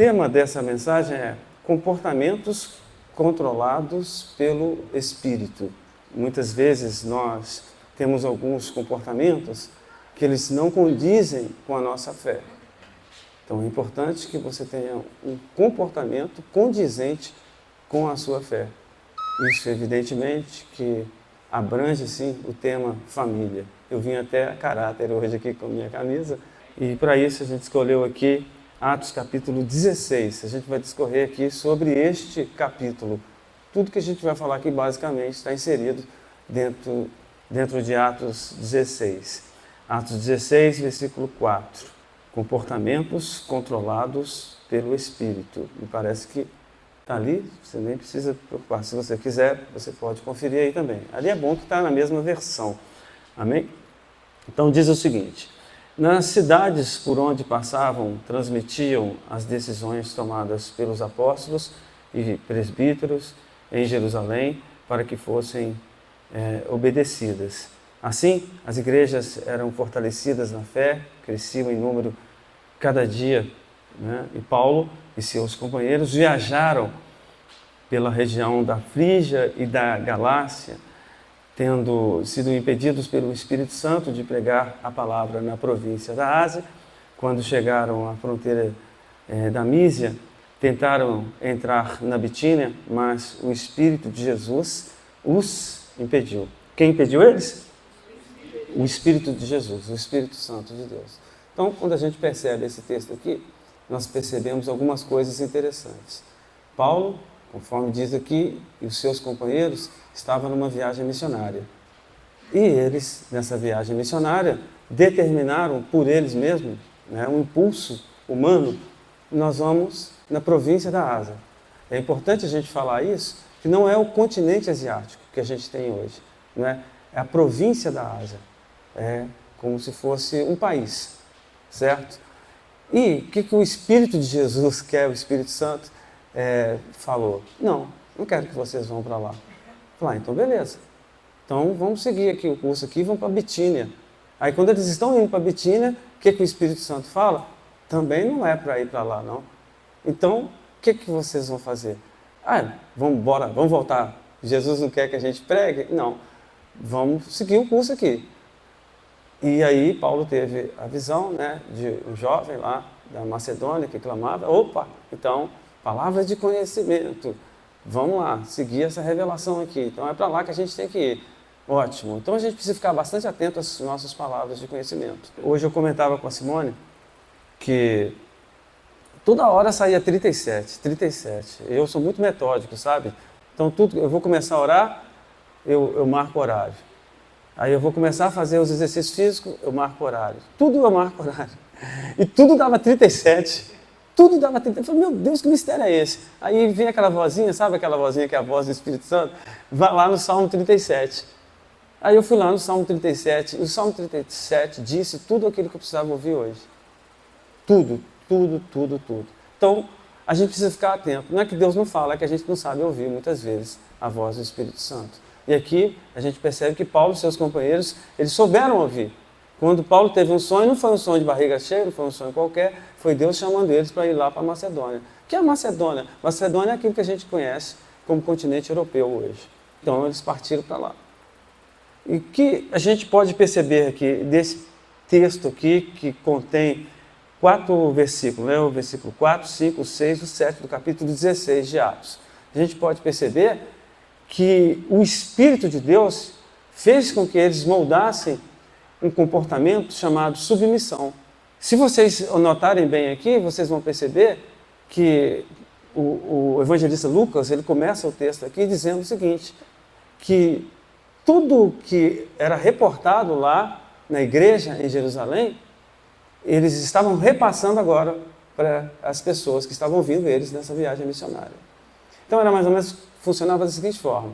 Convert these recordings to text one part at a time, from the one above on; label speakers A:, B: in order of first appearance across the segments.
A: tema dessa mensagem é comportamentos controlados pelo Espírito. Muitas vezes nós temos alguns comportamentos que eles não condizem com a nossa fé. Então é importante que você tenha um comportamento condizente com a sua fé. Isso, evidentemente, que abrange, sim, o tema família. Eu vim até a caráter hoje aqui com a minha camisa, e para isso a gente escolheu aqui Atos capítulo 16. A gente vai discorrer aqui sobre este capítulo. Tudo que a gente vai falar aqui, basicamente, está inserido dentro de Atos 16. Atos 16, versículo 4. Comportamentos controlados pelo Espírito. Me parece que está ali, você nem precisa preocupar. Se você quiser, você pode conferir aí também. Ali é bom que está na mesma versão. Amém? Então diz o seguinte: nas cidades por onde passavam, transmitiam as decisões tomadas pelos apóstolos e presbíteros em Jerusalém para que fossem obedecidas. Assim, as igrejas eram fortalecidas na fé, cresciam em número cada dia, né? E Paulo e seus companheiros viajaram pela região da Frígia e da Galácia, tendo sido impedidos pelo Espírito Santo de pregar a palavra na província da Ásia. Quando chegaram à fronteira da Mísia, tentaram entrar na Bitínia, mas o Espírito de Jesus os impediu. Quem impediu eles? O Espírito de Jesus, o Espírito Santo de Deus. Então, quando a gente percebe esse texto aqui, nós percebemos algumas coisas interessantes. Paulo, conforme diz aqui, e os seus companheiros estavam numa viagem missionária. E eles, nessa viagem missionária, determinaram por eles mesmos, né, um impulso humano. Nós vamos na província da Ásia. É importante a gente falar isso, que não é o continente asiático que a gente tem hoje, né? É a província da Ásia. É como se fosse um país, certo? E o que o Espírito de Jesus, que é o Espírito Santo, falou? Não quero que vocês vão para lá. Falei, então beleza. Então vamos seguir aqui o curso aqui, vamos para Bitínia. Aí quando eles estão indo para Bitínia, o que o Espírito Santo fala? Também não é para ir para lá, não. Então, o que vocês vão fazer? Vamos embora, vamos voltar. Jesus não quer que a gente pregue? Não. Vamos seguir o curso aqui. E aí Paulo teve a visão, né, de um jovem lá da Macedônia que clamava, então, palavra de conhecimento, vamos lá, seguir essa revelação aqui, então é para lá que a gente tem que ir. Ótimo, então a gente precisa ficar bastante atento às nossas palavras de conhecimento. Hoje eu comentava com a Simone que toda hora saía 37, eu sou muito metódico, sabe? Então eu vou começar a orar, eu marco horário. Aí eu vou começar a fazer os exercícios físicos, eu marco horário. Tudo eu marco horário. E tudo dava 37. Tudo dava 37. Eu falei, meu Deus, que mistério é esse? Aí vem aquela vozinha, sabe aquela vozinha que é a voz do Espírito Santo? Vai lá no Salmo 37. Aí eu fui lá no Salmo 37, e o Salmo 37 disse tudo aquilo que eu precisava ouvir hoje. Tudo. Então, a gente precisa ficar atento. Não é que Deus não fala, é que a gente não sabe ouvir muitas vezes a voz do Espírito Santo. E aqui a gente percebe que Paulo e seus companheiros, eles souberam ouvir. Quando Paulo teve um sonho, não foi um sonho de barriga cheia, não foi um sonho qualquer, foi Deus chamando eles para ir lá para a Macedônia. O que é a Macedônia? Macedônia é aquilo que a gente conhece como continente europeu hoje. Então eles partiram para lá. E o que a gente pode perceber aqui desse texto aqui, que contém 4 versículos, né? O versículo 4, 5, 6 e 7 do capítulo 16 de Atos. A gente pode perceber que o Espírito de Deus fez com que eles moldassem um comportamento chamado submissão. Se vocês notarem bem aqui, vocês vão perceber que o evangelista Lucas, ele começa o texto aqui dizendo o seguinte, que tudo que era reportado lá na igreja em Jerusalém, eles estavam repassando agora para as pessoas que estavam ouvindo eles nessa viagem missionária. Então era mais ou menos, funcionava da seguinte forma: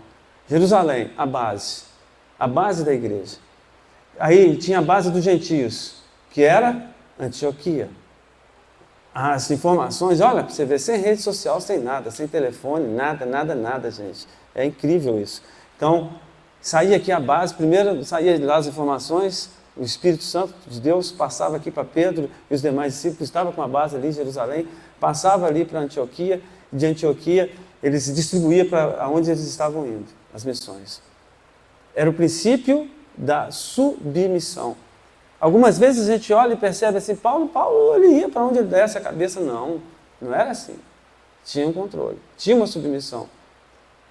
A: Jerusalém, a base da igreja. Aí tinha a base dos gentios, que era Antioquia. As informações, olha, para você ver, sem rede social, sem nada, sem telefone, nada, gente. É incrível isso. Então, saía aqui a base, primeiro saía lá as informações O Espírito Santo de Deus passava aqui para Pedro e os demais discípulos, estava com a base ali em Jerusalém, passava ali para Antioquia, de Antioquia eles distribuíam para onde eles estavam indo, as missões. Era o princípio da submissão. Algumas vezes a gente olha e percebe assim, Paulo ele ia para onde ele desse a cabeça. Não era assim. Tinha um controle, tinha uma submissão.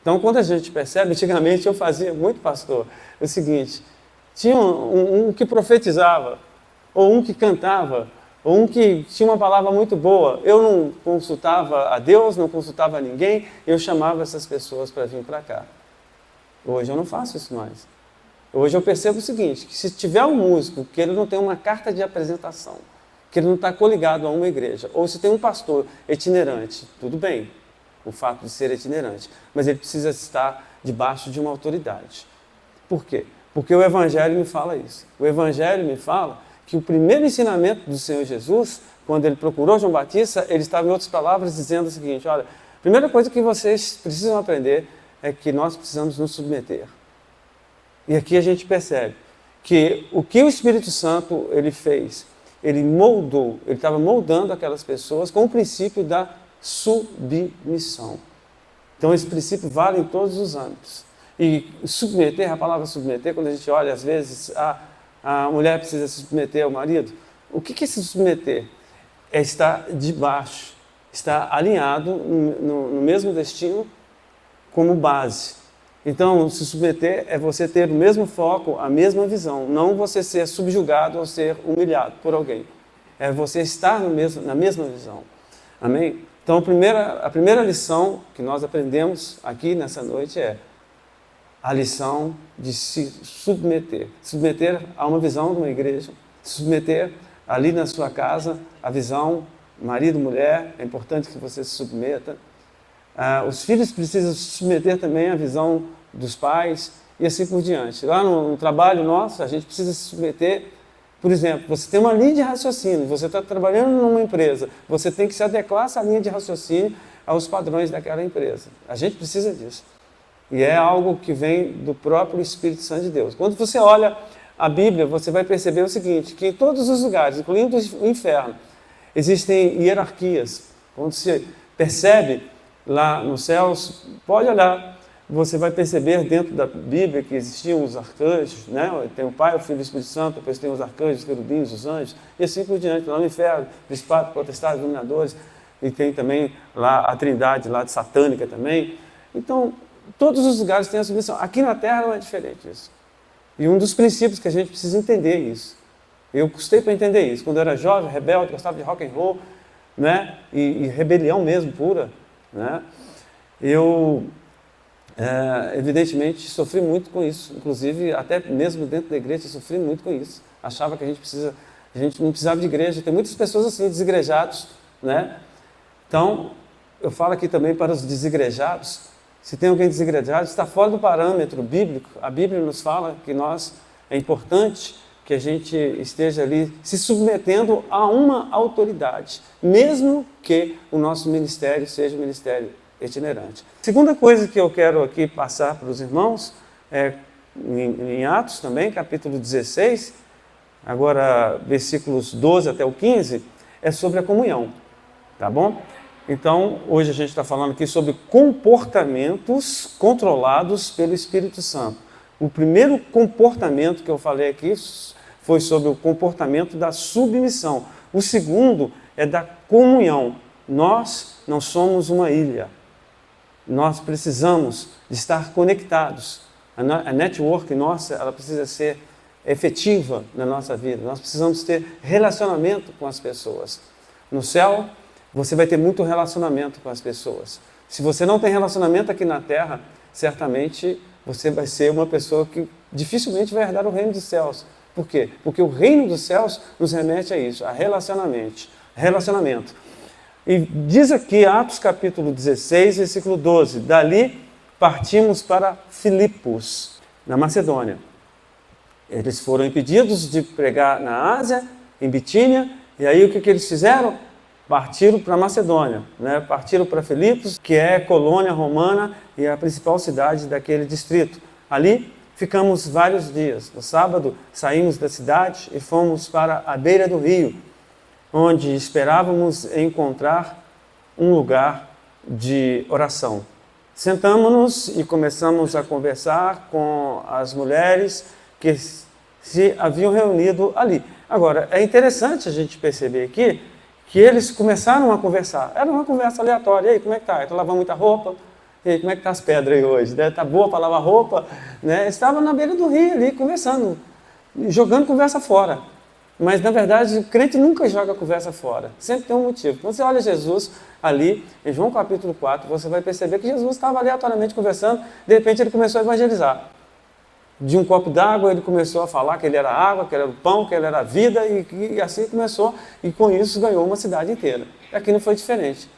A: Então, quando a gente percebe, antigamente eu fazia muito, pastor, o seguinte, tinha um que profetizava, ou um que cantava, ou um que tinha uma palavra muito boa. Eu não consultava a Deus, não consultava a ninguém, eu chamava essas pessoas para vir para cá. Hoje eu não faço isso mais. Hoje eu percebo o seguinte, que se tiver um músico que ele não tem uma carta de apresentação, que ele não está coligado a uma igreja, ou se tem um pastor itinerante, tudo bem, o fato de ser itinerante, mas ele precisa estar debaixo de uma autoridade. Por quê? Porque o Evangelho me fala isso. O Evangelho me fala que o primeiro ensinamento do Senhor Jesus, quando ele procurou João Batista, ele estava, em outras palavras, dizendo o seguinte, olha, a primeira coisa que vocês precisam aprender é que nós precisamos nos submeter. E aqui a gente percebe que o que o Espírito Santo ele fez, ele moldou, ele estava moldando aquelas pessoas com o princípio da submissão. Então esse princípio vale em todos os âmbitos. E submeter, a palavra submeter, quando a gente olha, às vezes, a mulher precisa se submeter ao marido. O que é se submeter? É estar debaixo, estar alinhado no mesmo destino como base. Então, se submeter é você ter o mesmo foco, a mesma visão, não você ser subjugado ou ser humilhado por alguém. É você estar na mesma visão. Amém? Então, a primeira lição que nós aprendemos aqui nessa noite é a lição de se submeter. Submeter a uma visão de uma igreja, submeter ali na sua casa a visão marido, mulher, é importante que você se submeta. Os filhos precisam se submeter também à visão dos pais e assim por diante. Lá no trabalho nosso, a gente precisa se submeter. Por exemplo, você tem uma linha de raciocínio, você está trabalhando numa empresa, você tem que se adequar a essa linha de raciocínio aos padrões daquela empresa. A gente precisa disso. E é algo que vem do próprio Espírito Santo de Deus. Quando você olha a Bíblia, você vai perceber o seguinte, que em todos os lugares, incluindo o inferno, existem hierarquias. Quando você percebe lá nos céus, pode olhar, você vai perceber dentro da Bíblia que existiam os arcanjos, né? Tem o Pai, o Filho e o Espírito Santo, depois tem os arcanjos, os querubins, os anjos, e assim por diante. Lá no inferno, principados, potestades, dominadores, e tem também lá a trindade lá de satânica também. Então, todos os lugares têm a submissão. Aqui na Terra não é diferente isso. E um dos princípios que a gente precisa entender é isso. Eu custei para entender isso. Quando eu era jovem, rebelde, gostava de rock and roll, né? E rebelião mesmo, pura, né? Eu, evidentemente, sofri muito com isso. Inclusive, até mesmo dentro da igreja, eu sofri muito com isso. Achava que a gente não precisava de igreja. Tem muitas pessoas assim, desigrejados, né? Então, eu falo aqui também para os desigrejados. Se tem alguém desigrejado, está fora do parâmetro bíblico. A Bíblia nos fala que é importante que a gente esteja ali se submetendo a uma autoridade, mesmo que o nosso ministério seja um ministério itinerante. Segunda coisa que eu quero aqui passar para os irmãos, em Atos também, capítulo 16, agora versículos 12 até o 15, é sobre a comunhão, tá bom? Então, hoje a gente está falando aqui sobre comportamentos controlados pelo Espírito Santo. O primeiro comportamento que eu falei aqui foi sobre o comportamento da submissão. O segundo é da comunhão. Nós não somos uma ilha. Nós precisamos de estar conectados. A network nossa, ela precisa ser efetiva na nossa vida. Nós precisamos ter relacionamento com as pessoas. No céu, você vai ter muito relacionamento com as pessoas. Se você não tem relacionamento aqui na Terra, certamente você vai ser uma pessoa que dificilmente vai herdar o reino dos céus. Por quê? Porque o reino dos céus nos remete a isso, a relacionamento. E diz aqui, Atos capítulo 16, versículo 12, dali partimos para Filipos, na Macedônia. Eles foram impedidos de pregar na Ásia, em Bitínia, e aí o que eles fizeram? Partiram para Macedônia, né? Partiram para Filipos, que é colônia romana e a principal cidade daquele distrito. Ali ficamos vários dias. No sábado, saímos da cidade e fomos para a beira do rio, onde esperávamos encontrar um lugar de oração. Sentamos-nos e começamos a conversar com as mulheres que se haviam reunido ali. Agora, é interessante a gente perceber aqui que eles começaram a conversar. Era uma conversa aleatória. E aí, como é que tá? Estou lavando muita roupa? E aí, como é que tá as pedras aí hoje? Tá boa para lavar roupa? Né? Estava na beira do rio ali, conversando, jogando conversa fora. Mas, na verdade, o crente nunca joga a conversa fora. Sempre tem um motivo. Quando você olha Jesus ali, em João capítulo 4, você vai perceber que Jesus estava aleatoriamente conversando, de repente ele começou a evangelizar. De um copo d'água ele começou a falar que ele era água, que ele era o pão, que ele era a vida, e assim começou, e com isso ganhou uma cidade inteira. Aqui não foi diferente.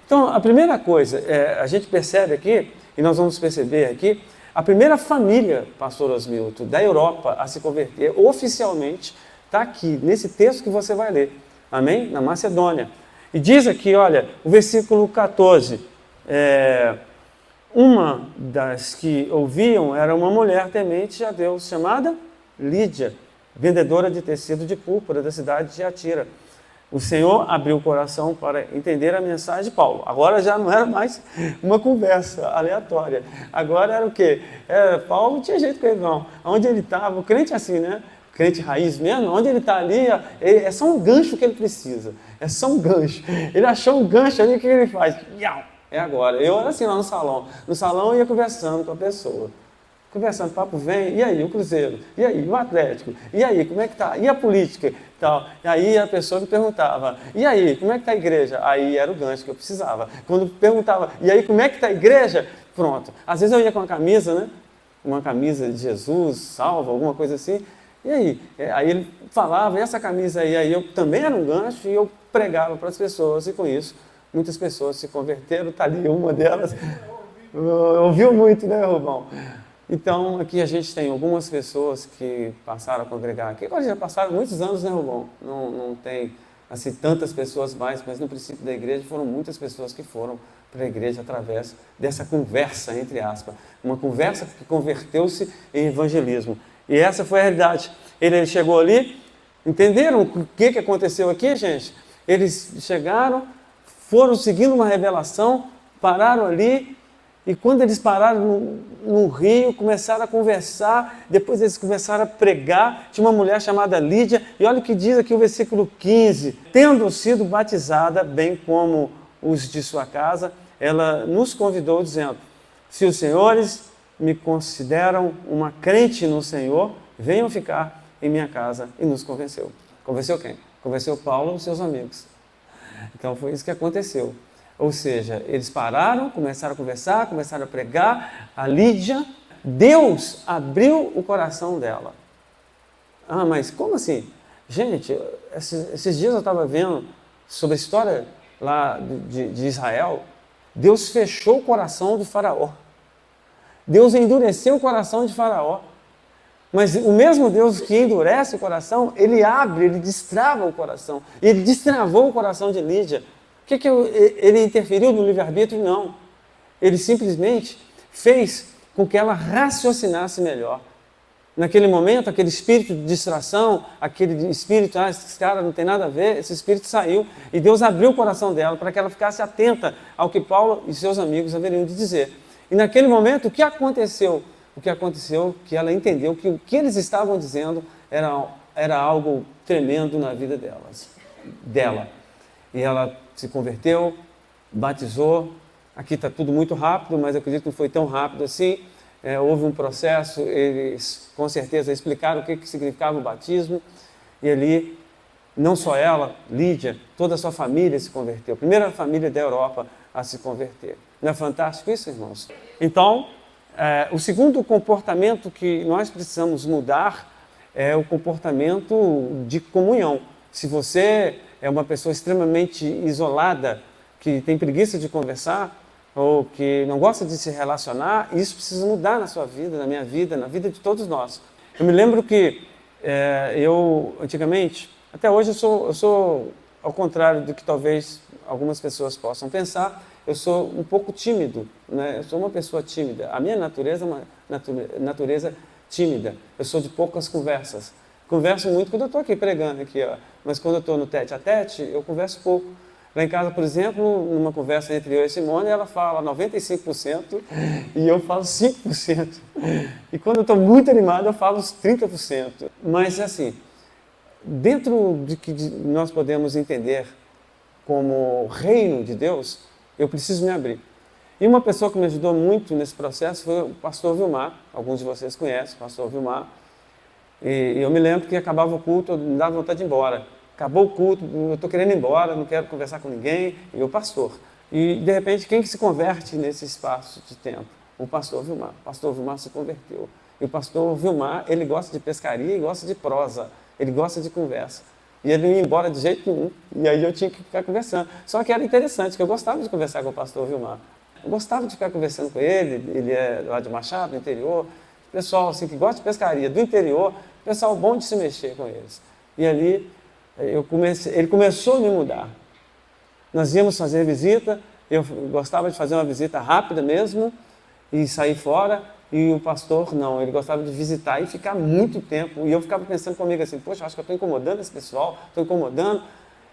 A: Então, a primeira coisa, a gente percebe aqui, e nós vamos perceber aqui, a primeira família, pastor Osmilton, da Europa a se converter oficialmente, está aqui, nesse texto que você vai ler, amém? Na Macedônia. E diz aqui, olha, o versículo 14, uma das que ouviam era uma mulher temente a Deus, chamada Lídia, vendedora de tecido de púrpura da cidade de Tiatira. O Senhor abriu o coração para entender a mensagem de Paulo. Agora já não era mais uma conversa aleatória. Agora era o quê? Paulo não tinha jeito com ele não. Onde ele estava, o crente é assim, né? Crente raiz mesmo, onde ele está ali, é só um gancho que ele precisa. É só um gancho. Ele achou um gancho ali, o que ele faz? É agora. Eu era assim lá no salão. No salão eu ia conversando com a pessoa. Conversando, papo vem, e aí o Cruzeiro? E aí o Atlético? E aí, como é que tá? E a política? Tal. E aí a pessoa me perguntava, e aí, como é que tá a igreja? Aí era o gancho que eu precisava. Quando perguntava, e aí, como é que tá a igreja? Pronto. Às vezes eu ia com uma camisa, né? Uma camisa de Jesus, salva, alguma coisa assim. E aí? Aí ele falava, e essa camisa aí eu também era um gancho, e eu pregava para as pessoas, e com isso, muitas pessoas se converteram, está ali uma delas. Ouviu muito, né, Rubão? Então, aqui a gente tem algumas pessoas que passaram a congregar aqui. Agora já passaram muitos anos, né, Rubão? Não tem, assim, tantas pessoas mais, mas no princípio da igreja foram muitas pessoas que foram para a igreja através dessa conversa, entre aspas. Uma conversa que converteu-se em evangelismo. E essa foi a realidade. Ele chegou ali, entenderam o que aconteceu aqui, gente? Eles chegaram, foram seguindo uma revelação, pararam ali, e quando eles pararam no rio, começaram a conversar, depois eles começaram a pregar. Tinha uma mulher chamada Lídia, e olha o que diz aqui o versículo 15. Tendo sido batizada, bem como os de sua casa, ela nos convidou dizendo, se os senhores me consideram uma crente no Senhor, venham ficar em minha casa. E nos convenceu. Convenceu quem? Convenceu Paulo e os seus amigos. Então foi isso que aconteceu. Ou seja, eles pararam, começaram a conversar, começaram a pregar. A Lídia, Deus abriu o coração dela. Ah, mas como assim? Gente, esses dias eu estava vendo sobre a história lá de Israel. Deus fechou o coração do faraó. Deus endureceu o coração de faraó. Mas o mesmo Deus que endurece o coração, ele abre, ele destrava o coração. Ele destravou o coração de Lídia. Ele interferiu no livre-arbítrio? Não. Ele simplesmente fez com que ela raciocinasse melhor. Naquele momento, aquele espírito de distração, aquele espírito, esse cara não tem nada a ver, esse espírito saiu e Deus abriu o coração dela para que ela ficasse atenta ao que Paulo e seus amigos haveriam de dizer. E naquele momento, o que aconteceu? O que aconteceu que ela entendeu que o que eles estavam dizendo era algo tremendo na vida dela. E ela se converteu, batizou. Aqui está tudo muito rápido, mas eu acredito que não foi tão rápido assim. Houve um processo, eles com certeza explicaram o que significava o batismo. E ali, não só ela, Lídia, toda a sua família se converteu. A primeira família da Europa a se converter. Não é fantástico isso, irmãos? Então, o segundo comportamento que nós precisamos mudar é o comportamento de comunhão. Se você é uma pessoa extremamente isolada, que tem preguiça de conversar, ou que não gosta de se relacionar, isso precisa mudar na sua vida, na minha vida, na vida de todos nós. Eu me lembro que eu, antigamente, até hoje eu sou ao contrário do que talvez algumas pessoas possam pensar, eu sou um pouco tímido, né? Eu sou uma pessoa tímida. A minha natureza é uma natureza tímida, eu sou de poucas conversas. Converso muito quando eu estou aqui pregando, aqui, ó. Mas quando eu estou no tete a tete, eu converso pouco. Lá em casa, por exemplo, numa conversa entre eu e Simone, ela fala 95% e eu falo 5%. E quando eu estou muito animado, eu falo os 30%. Mas, assim, dentro de que nós podemos entender como reino de Deus, eu preciso me abrir. E uma pessoa que me ajudou muito nesse processo foi o pastor Vilmar. Alguns de vocês conhecem o pastor Vilmar. E eu me lembro que acabava o culto, eu me dava vontade de ir embora. Acabou o culto, eu estou querendo ir embora, não quero conversar com ninguém, e o pastor. E, de repente, quem que se converte nesse espaço de tempo? O pastor Vilmar. O pastor Vilmar se converteu. E o pastor Vilmar, ele gosta de pescaria e gosta de prosa. Ele gosta de conversa. E ele não ia embora de jeito nenhum. E aí eu tinha que ficar conversando. Só que era interessante, que eu gostava de conversar com o pastor Vilmar. Eu gostava de ficar conversando com ele é lá de Machado, do interior. Pessoal assim, que gosta de pescaria, do interior, pessoal bom de se mexer com eles. E ali ele começou a me mudar. Nós íamos fazer visita, eu gostava de fazer uma visita rápida mesmo e sair fora, e o pastor não, ele gostava de visitar e ficar muito tempo. E eu ficava pensando comigo assim, poxa, acho que eu estou incomodando esse pessoal, estou incomodando.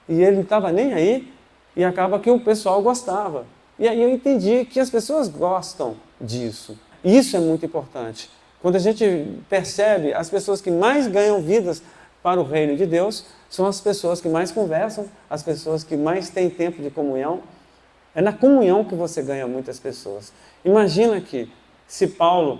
A: E ele não estava nem aí, e acaba que o pessoal gostava. E aí eu entendi que as pessoas gostam disso. E isso é muito importante. Quando a gente percebe, as pessoas que mais ganham vidas para o reino de Deus são as pessoas que mais conversam, as pessoas que mais têm tempo de comunhão. É na comunhão que você ganha muitas pessoas. Imagina que se Paulo,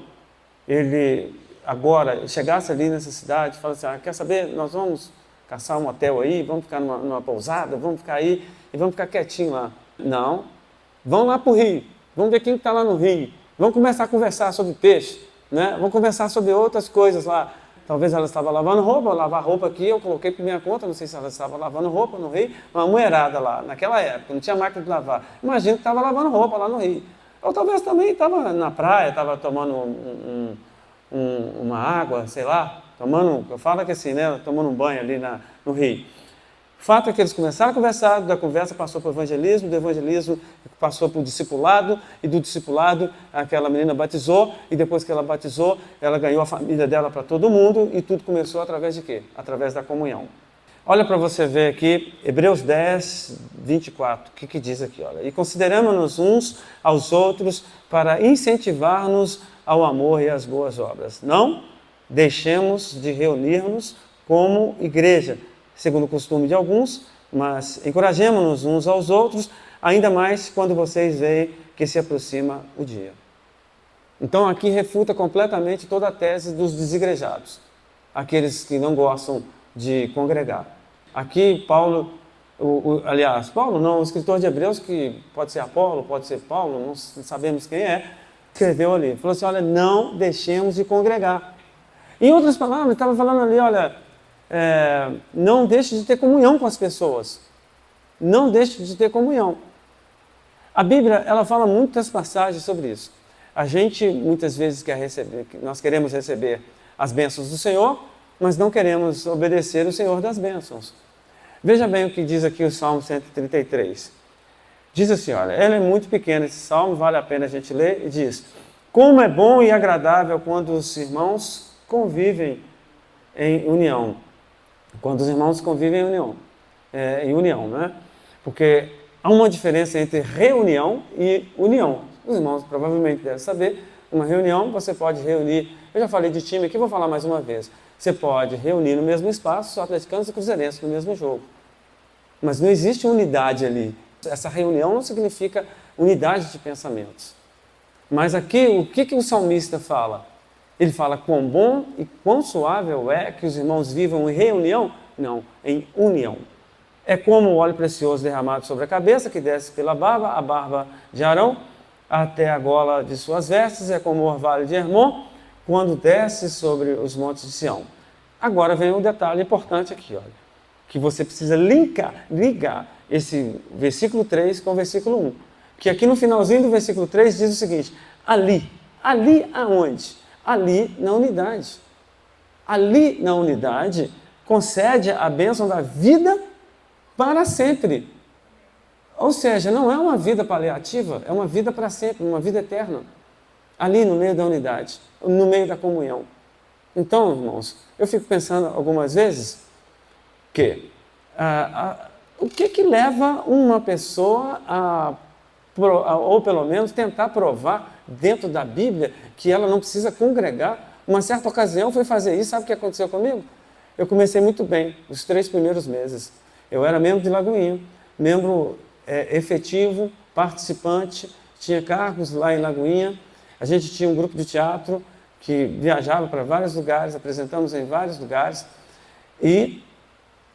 A: ele agora chegasse ali nessa cidade e falasse, quer saber, nós vamos caçar um hotel aí, vamos ficar numa pousada, vamos ficar aí e vamos ficar quietinho lá. Não, vão lá para o rio, vamos ver quem está lá no rio, vamos começar a conversar sobre peixe, né? Vamos conversar sobre outras coisas lá. Talvez ela estava lavando roupa, eu lavar roupa aqui, eu coloquei por minha conta, não sei se ela estava lavando roupa no rio, uma mulherada lá, naquela época, não tinha máquina de lavar. Imagina que estava lavando roupa lá no rio. Ou talvez também estava na praia, estava tomando uma água, sei lá, eu falo que assim, né, tomando um banho ali no rio. O fato é que eles começaram a conversar, da conversa passou para o evangelismo, do evangelismo passou para o discipulado, e do discipulado aquela menina batizou, e depois que ela batizou, ela ganhou a família dela para todo mundo, e tudo começou através de quê? Através da comunhão. Olha para você ver aqui, Hebreus 10, 24, o que diz aqui? Olha, e consideramos-nos uns aos outros para incentivar-nos ao amor e às boas obras. Não deixemos de reunir-nos como igreja, segundo o costume de alguns, mas encorajemo-nos uns aos outros, ainda mais quando vocês veem que se aproxima o dia. Então aqui refuta completamente toda a tese dos desigrejados, aqueles que não gostam de congregar. Aqui Paulo, Paulo não, o escritor de Hebreus, que pode ser Apolo, pode ser Paulo, não sabemos quem é, escreveu ali, falou assim, olha, não deixemos de congregar. Em outras palavras, ele estava falando ali, olha, não deixe de ter comunhão com as pessoas. Não deixe de ter comunhão. A Bíblia, ela fala muitas passagens sobre isso. A gente, muitas vezes, nós queremos receber as bênçãos do Senhor, mas não queremos obedecer o Senhor das bênçãos. Veja bem o que diz aqui o Salmo 133. Diz assim, olha, ele é muito pequeno esse Salmo, vale a pena a gente ler, e diz, como é bom e agradável quando os irmãos convivem em união. Quando os irmãos convivem em união, né? Porque há uma diferença entre reunião e união. Os irmãos provavelmente devem saber, uma reunião você pode reunir, eu já falei de time aqui, vou falar mais uma vez. Você pode reunir no mesmo espaço, só atleticanos e cruzeirenses no mesmo jogo. Mas não existe unidade ali. Essa reunião não significa unidade de pensamentos. Mas aqui, o que o salmista fala? Ele fala quão bom e quão suável é que os irmãos vivam em reunião? Não, em união. É como o óleo precioso derramado sobre a cabeça, que desce pela barba, a barba de Arão, até a gola de suas vestes, é como o orvalho de Hermon, quando desce sobre os montes de Sião. Agora vem um detalhe importante aqui, olha, que você precisa ligar esse versículo 3 com o versículo 1. Que aqui no finalzinho do versículo 3 diz o seguinte, ali aonde? Ali na unidade. Ali na unidade concede a bênção da vida para sempre. Ou seja, não é uma vida paliativa, é uma vida para sempre, uma vida eterna. Ali no meio da unidade, no meio da comunhão. Então, irmãos, eu fico pensando algumas vezes que o que leva uma pessoa ou pelo menos tentar provar dentro da Bíblia que ela não precisa congregar. Uma certa ocasião eu fui fazer isso, sabe o que aconteceu comigo? Eu comecei muito bem, os 3 primeiros meses. Eu era membro de Lagoinha, membro efetivo, participante, tinha cargos lá em Lagoinha, a gente tinha um grupo de teatro que viajava para vários lugares, apresentamos em vários lugares, e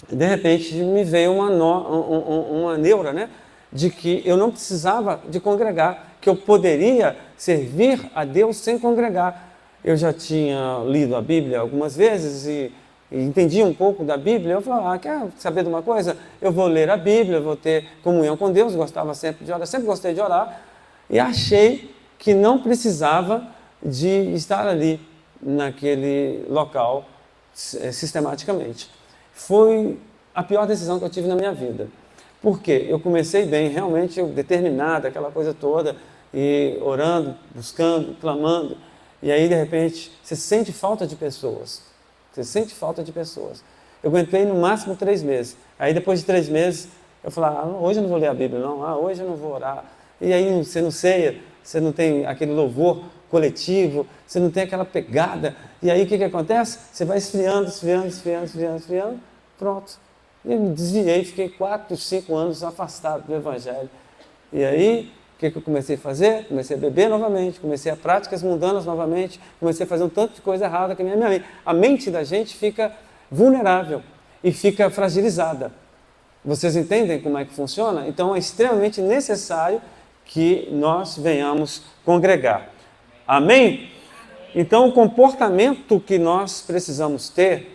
A: de repente me veio uma neura, né, de que eu não precisava de congregar, que eu poderia servir a Deus sem congregar. Eu já tinha lido a Bíblia algumas vezes e entendi um pouco da Bíblia. Eu falei, quer saber de uma coisa? Eu vou ler a Bíblia, vou ter comunhão com Deus, gostava sempre de orar, sempre gostei de orar, e achei que não precisava de estar ali, naquele local, sistematicamente. Foi a pior decisão que eu tive na minha vida. Porque eu comecei bem, realmente determinado, aquela coisa toda, e orando, buscando, clamando, e aí de repente você sente falta de pessoas. Você sente falta de pessoas. Eu aguentei no máximo 3 meses. Aí depois de 3 meses, eu falei, hoje eu não vou ler a Bíblia não, hoje eu não vou orar. E aí você não ceia, você não tem aquele louvor coletivo, você não tem aquela pegada. E aí o que acontece? Você vai esfriando, pronto. E eu me desviei, fiquei 4, 5 anos afastado do Evangelho. E aí, o que eu comecei a fazer? Comecei a beber novamente, comecei a práticas mundanas novamente, comecei a fazer um tanto de coisa errada que a mente da gente fica vulnerável e fica fragilizada. Vocês entendem como é que funciona? Então é extremamente necessário que nós venhamos congregar. Amém? Então o comportamento que nós precisamos ter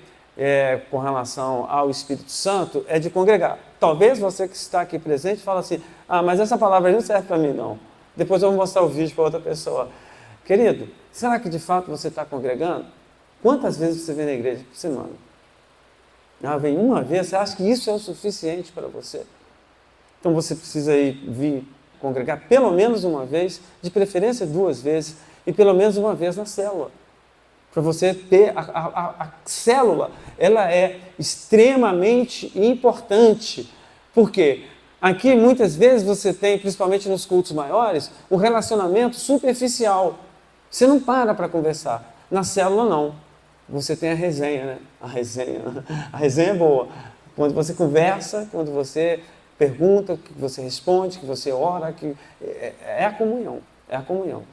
A: com relação ao Espírito Santo é de congregar. Talvez você que está aqui presente fale assim, mas essa palavra não serve para mim não. Depois eu vou mostrar o vídeo para outra pessoa. Querido, será que de fato você está congregando? Quantas vezes você vem na igreja por semana? Vem uma vez, você acha que isso é o suficiente para você? Então você precisa vir congregar pelo menos uma vez, de preferência 2 vezes, e pelo menos uma vez na célula. Para você ter a célula, ela é extremamente importante. Por quê? Aqui muitas vezes você tem, principalmente nos cultos maiores, um relacionamento superficial. Você não para conversar. Na célula não. Você tem a resenha, né? A resenha é boa. Quando você conversa, quando você pergunta, que você responde, que você ora, é a comunhão. É a comunhão.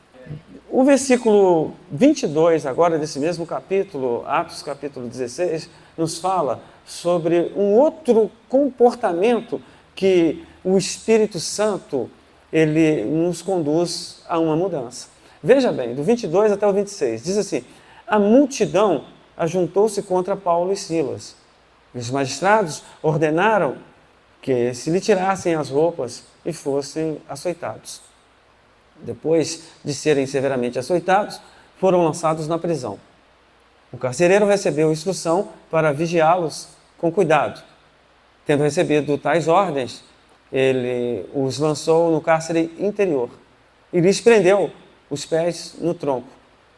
A: O versículo 22 agora desse mesmo capítulo, Atos capítulo 16, nos fala sobre um outro comportamento que o Espírito Santo ele nos conduz a uma mudança. Veja bem, do 22 até o 26, diz assim, a multidão ajuntou-se contra Paulo e Silas. Os magistrados ordenaram que se lhe tirassem as roupas e fossem açoitados. Depois de serem severamente açoitados, foram lançados na prisão. O carcereiro recebeu instrução para vigiá-los com cuidado. Tendo recebido tais ordens, ele os lançou no cárcere interior e lhes prendeu os pés no tronco.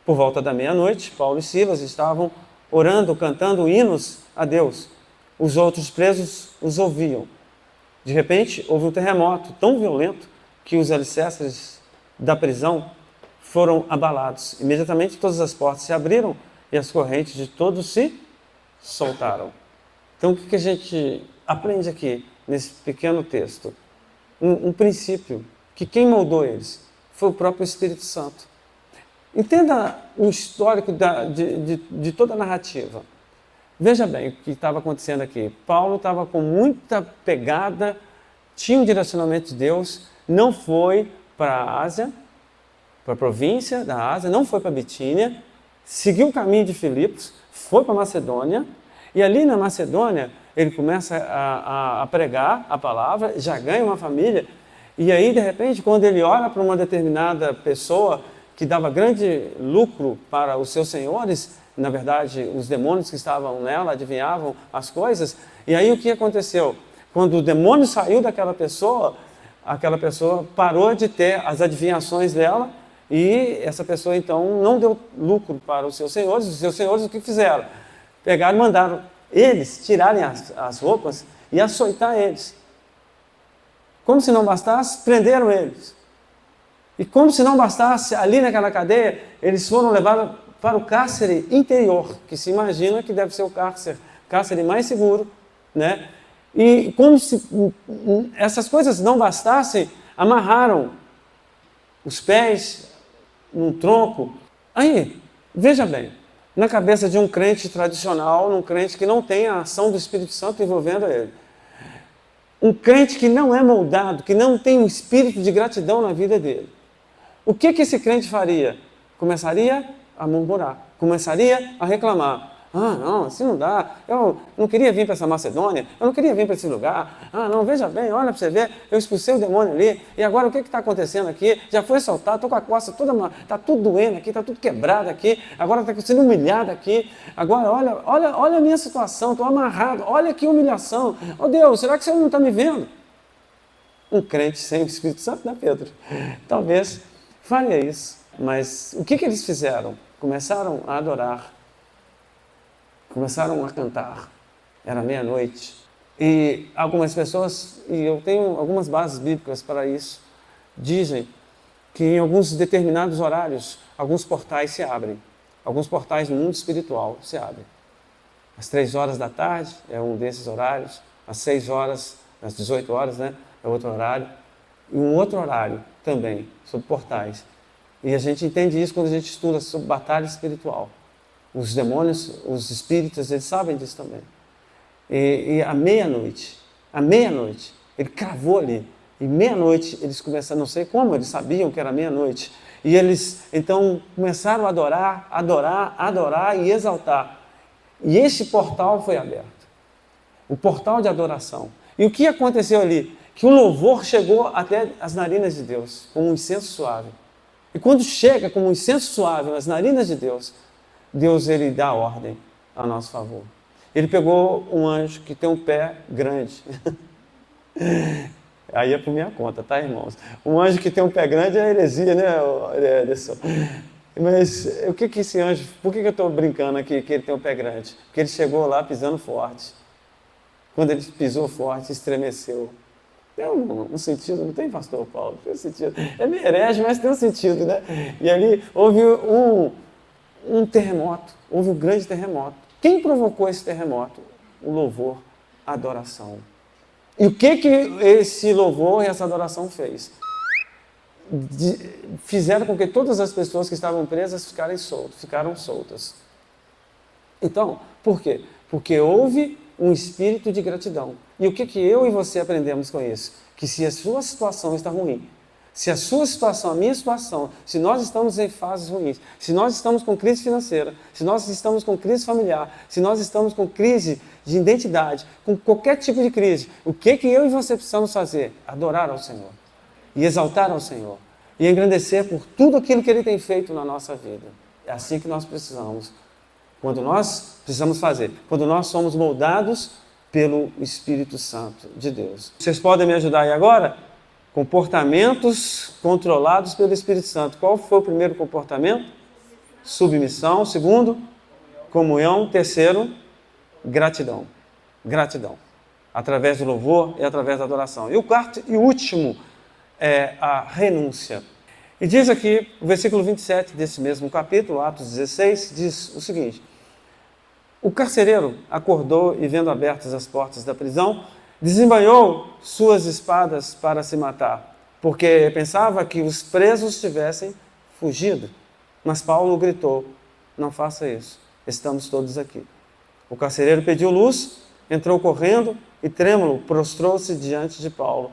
A: Por volta da meia-noite, Paulo e Silas estavam orando, cantando hinos a Deus. Os outros presos os ouviam. De repente, houve um terremoto tão violento que os alicerces da prisão foram abalados. Imediatamente todas as portas se abriram e as correntes de todos se soltaram. Então o que a gente aprende aqui nesse pequeno texto? Um princípio, que quem moldou eles foi o próprio Espírito Santo. Entenda o histórico de toda a narrativa. Veja bem o que estava acontecendo aqui. Paulo estava com muita pegada, tinha um direcionamento de Deus, não foi para a Ásia, para a província da Ásia, não foi para a Bitínia, seguiu o caminho de Filipos, foi para a Macedônia, e ali na Macedônia ele começa a pregar a palavra, já ganha uma família, e aí de repente quando ele olha para uma determinada pessoa que dava grande lucro para os seus senhores, na verdade os demônios que estavam nela adivinhavam as coisas, e aí o que aconteceu? Quando o demônio saiu daquela pessoa, aquela pessoa parou de ter as adivinhações dela E essa pessoa, então, não deu lucro para os seus senhores. Os seus senhores o que fizeram? Pegaram e mandaram eles tirarem as roupas e açoitar eles. Como se não bastasse, prenderam eles. E como se não bastasse, ali naquela cadeia, eles foram levados para o cárcere interior, que se imagina que deve ser o cárcere mais seguro, né? E como se essas coisas não bastassem, amarraram os pés num tronco. Aí, veja bem, na cabeça de um crente tradicional, num crente que não tem a ação do Espírito Santo envolvendo ele, um crente que não é moldado, que não tem um espírito de gratidão na vida dele, o que esse crente faria? Começaria a murmurar, começaria a reclamar. Ah, não, assim não dá. Eu não queria vir para essa Macedônia, eu não queria vir para esse lugar. Ah, não, veja bem, olha para você ver, eu expulsei o demônio ali, e agora o que está acontecendo aqui? Já foi soltado, estou com a costa toda, está tudo doendo aqui, está tudo quebrado aqui, agora está sendo humilhado aqui. Agora, olha a minha situação, estou amarrado, olha que humilhação. Oh Deus, será que você não está me vendo? Um crente sem o Espírito Santo, né, Pedro? Talvez faria isso. Mas o que eles fizeram? Começaram a adorar. Começaram a cantar. Era meia-noite. E algumas pessoas, e eu tenho algumas bases bíblicas para isso, dizem que em alguns determinados horários, alguns portais se abrem. Alguns portais no mundo espiritual se abrem. Às 3 horas da tarde é um desses horários. Às 6 horas, às 18 horas, né? É outro horário. E um outro horário também, sobre portais. E a gente entende isso quando a gente estuda sobre batalha espiritual. Os demônios, os espíritos, eles sabem disso também. E à meia-noite, ele cravou ali. E meia-noite eles começaram, não sei como, eles sabiam que era meia-noite. E eles então começaram a adorar e exaltar. E esse portal foi aberto. O portal de adoração. E o que aconteceu ali? Que o louvor chegou até as narinas de Deus, como um incenso suave. E quando chega como um incenso suave nas narinas de Deus, Deus ele dá ordem a nosso favor. Ele pegou um anjo que tem um pé grande. Aí é por minha conta, tá, irmãos? Um anjo que tem um pé grande é heresia, né, Ederson? Mas o que esse anjo... Por que eu estou brincando aqui que ele tem um pé grande? Porque ele chegou lá pisando forte. Quando ele pisou forte, estremeceu. Tem um sentido, não tem, pastor Paulo? Tem um sentido. É meio herege, mas tem um sentido, né? E ali houve um terremoto, houve um grande terremoto. Quem provocou esse terremoto? O louvor, a adoração. E o que esse louvor e essa adoração fez? Fizeram com que todas as pessoas que estavam presas ficaram soltas. Então, por quê? Porque houve um espírito de gratidão. E o que eu e você aprendemos com isso? Que se a sua situação está ruim, se a sua situação, a minha situação, se nós estamos em fases ruins, se nós estamos com crise financeira, se nós estamos com crise familiar, se nós estamos com crise de identidade, com qualquer tipo de crise, o que eu e você precisamos fazer? Adorar ao Senhor. E exaltar ao Senhor. E engrandecer por tudo aquilo que Ele tem feito na nossa vida. É assim que nós precisamos. Quando nós precisamos fazer. Quando nós somos moldados pelo Espírito Santo de Deus. Vocês podem me ajudar aí agora? Comportamentos controlados pelo Espírito Santo. Qual foi o primeiro comportamento? Submissão. Segundo, comunhão. Terceiro, gratidão. Gratidão. Através do louvor e através da adoração. E o quarto e último é a renúncia. E diz aqui, o versículo 27 desse mesmo capítulo, Atos 16, diz o seguinte: o carcereiro acordou e, vendo abertas as portas da prisão, desembainhou suas espadas para se matar, porque pensava que os presos tivessem fugido. Mas Paulo gritou: não faça isso, estamos todos aqui. O carcereiro pediu luz, entrou correndo e, trêmulo, prostrou-se diante de Paulo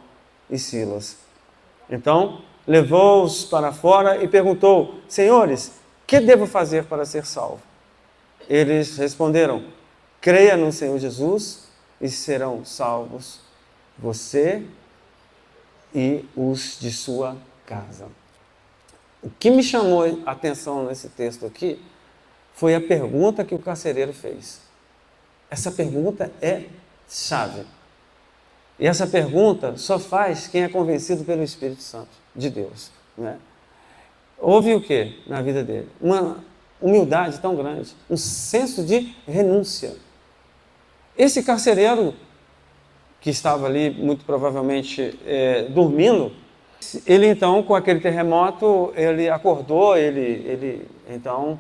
A: e Silas. Então, levou-os para fora e perguntou: senhores, que devo fazer para ser salvo? Eles responderam: creia no Senhor Jesus e serão salvos você e os de sua casa. O que me chamou a atenção nesse texto aqui foi a pergunta que o carcereiro fez. Essa pergunta é chave. E essa pergunta só faz quem é convencido pelo Espírito Santo de Deus, né? houve o quê na vida dele? Uma humildade tão grande, um senso de renúncia. Esse carcereiro, que estava ali, muito provavelmente, dormindo, ele então, com aquele terremoto, ele acordou, então,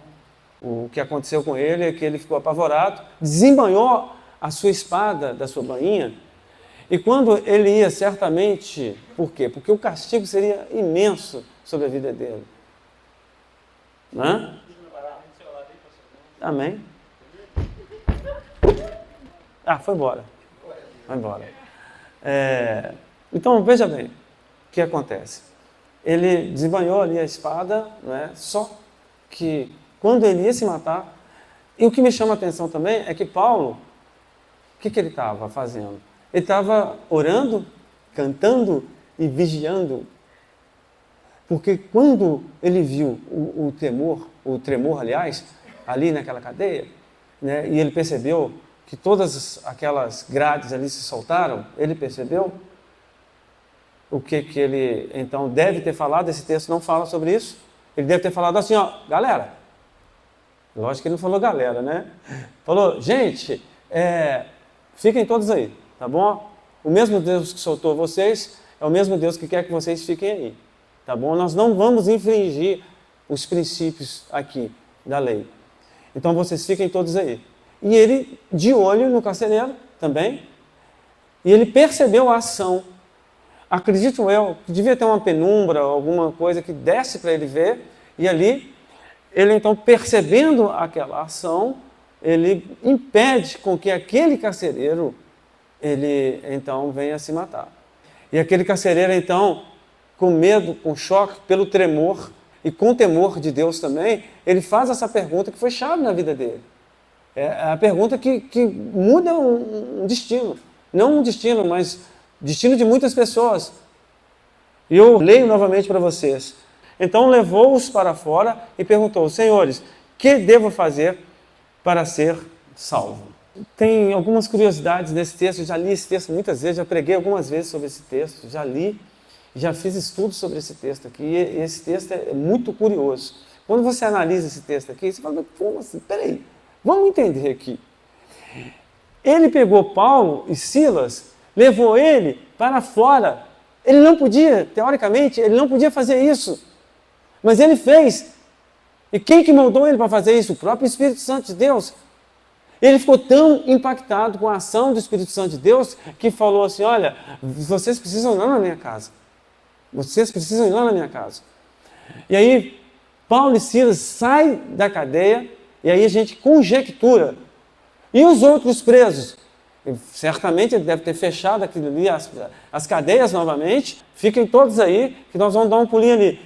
A: o que aconteceu com ele é que ele ficou apavorado, desembanhou a sua espada da sua bainha, e quando ele ia, certamente, por quê? Porque o castigo seria imenso sobre a vida dele. Né? Amém. Foi embora. Vai embora. Então, veja bem o que acontece. Ele desembanhou ali a espada, né? Só que quando ele ia se matar, e o que me chama a atenção também é que Paulo, o que ele estava fazendo? Ele estava orando, cantando e vigiando. Porque quando ele viu o tremor, aliás, ali naquela cadeia, né, e ele percebeu que todas aquelas grades ali se soltaram, ele percebeu o que ele então deve ter falado. Esse texto não fala sobre isso. Ele deve ter falado assim, galera. Lógico que ele não falou galera, né? Falou, gente, fiquem todos aí, tá bom? O mesmo Deus que soltou vocês é o mesmo Deus que quer que vocês fiquem aí, tá bom? Nós não vamos infringir os princípios aqui da lei. Então vocês fiquem todos aí. E ele, de olho no carcereiro também, e ele percebeu a ação. Acredito eu que devia ter uma penumbra, alguma coisa que desse para ele ver, e ali, ele então, percebendo aquela ação, ele impede com que aquele carcereiro, ele então venha se matar. E aquele carcereiro então, com medo, com choque, pelo tremor e com temor de Deus também, ele faz essa pergunta que foi chave na vida dele. É a pergunta que muda um destino. Não um destino, mas destino de muitas pessoas. E eu leio novamente para vocês. Então levou-os para fora e perguntou, senhores, que devo fazer para ser salvo? Tem algumas curiosidades nesse texto, eu já li esse texto muitas vezes, já preguei algumas vezes sobre esse texto, já li, já fiz estudos sobre esse texto aqui, e esse texto é muito curioso. Quando você analisa esse texto aqui, você fala, como assim? Peraí, vamos entender aqui. Ele pegou Paulo e Silas, levou ele para fora. Ele não podia, teoricamente, ele não podia fazer isso. Mas ele fez. E quem que mandou ele para fazer isso? O próprio Espírito Santo de Deus. Ele ficou tão impactado com a ação do Espírito Santo de Deus que falou assim, olha, vocês precisam ir lá na minha casa. Vocês precisam ir lá na minha casa. E aí, Paulo e Silas saem da cadeia e aí a gente conjectura. E os outros presos? Certamente ele deve ter fechado aquilo ali, as cadeias novamente. Fiquem todos aí, que nós vamos dar um pulinho ali.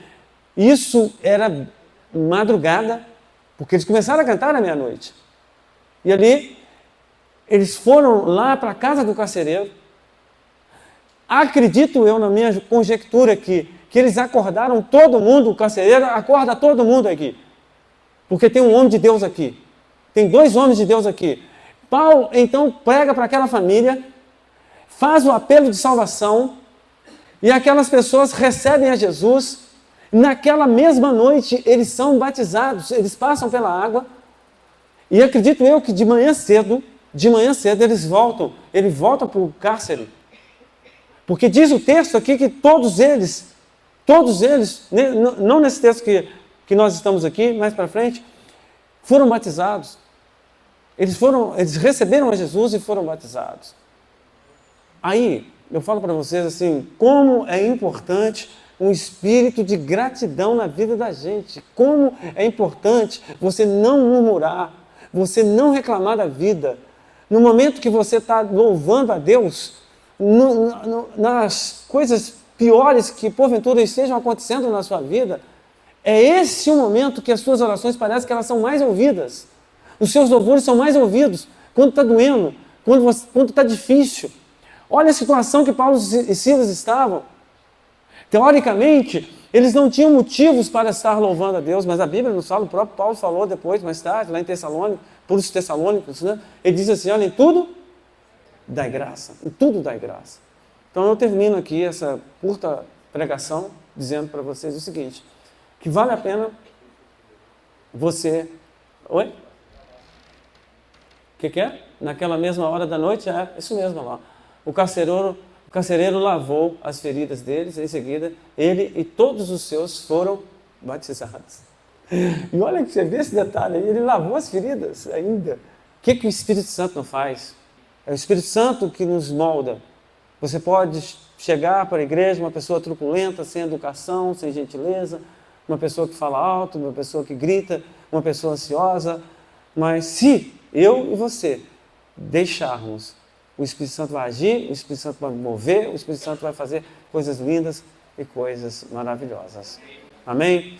A: Isso era madrugada, porque eles começaram a cantar à meia-noite. E ali, eles foram lá para a casa do carcereiro. Acredito eu, na minha conjectura aqui, que eles acordaram todo mundo, o carcereiro acorda todo mundo aqui. Porque tem um homem de Deus aqui. Tem 2 homens de Deus aqui. Paulo, então, prega para aquela família, faz o apelo de salvação, e aquelas pessoas recebem a Jesus. Naquela mesma noite, eles são batizados, eles passam pela água, e acredito eu que de manhã cedo eles voltam para o cárcere. Porque diz o texto aqui que todos eles, não nesse texto que nós estamos aqui, mais para frente, foram batizados. Eles receberam a Jesus e foram batizados. Aí, eu falo para vocês assim, como é importante um espírito de gratidão na vida da gente. Como é importante você não murmurar, você não reclamar da vida. No momento que você está louvando a Deus, nas coisas piores que porventura estejam acontecendo na sua vida, é esse o momento que as suas orações parecem que elas são mais ouvidas. Os seus louvores são mais ouvidos quando está doendo, quando está difícil. Olha a situação que Paulo e Silas estavam. Teoricamente, eles não tinham motivos para estar louvando a Deus, mas a Bíblia nos fala, o próprio Paulo falou depois, mais tarde, lá em Tessalônica, para os Tessalônicos, né? Ele diz assim, olha, em tudo dai graça, em tudo dai graça. Então eu termino aqui essa curta pregação dizendo para vocês o seguinte, que vale a pena você... Oi? O que é? Naquela mesma hora da noite? É, isso mesmo lá. O carcereiro lavou as feridas deles, em seguida, ele e todos os seus foram batizados. E olha que você vê esse detalhe aí, ele lavou as feridas ainda. O que o Espírito Santo não faz? É o Espírito Santo que nos molda. Você pode chegar para a igreja, uma pessoa truculenta, sem educação, sem gentileza, uma pessoa que fala alto, uma pessoa que grita, uma pessoa ansiosa, mas se eu e você deixarmos, o Espírito Santo vai agir, o Espírito Santo vai mover, o Espírito Santo vai fazer coisas lindas e coisas maravilhosas. Amém?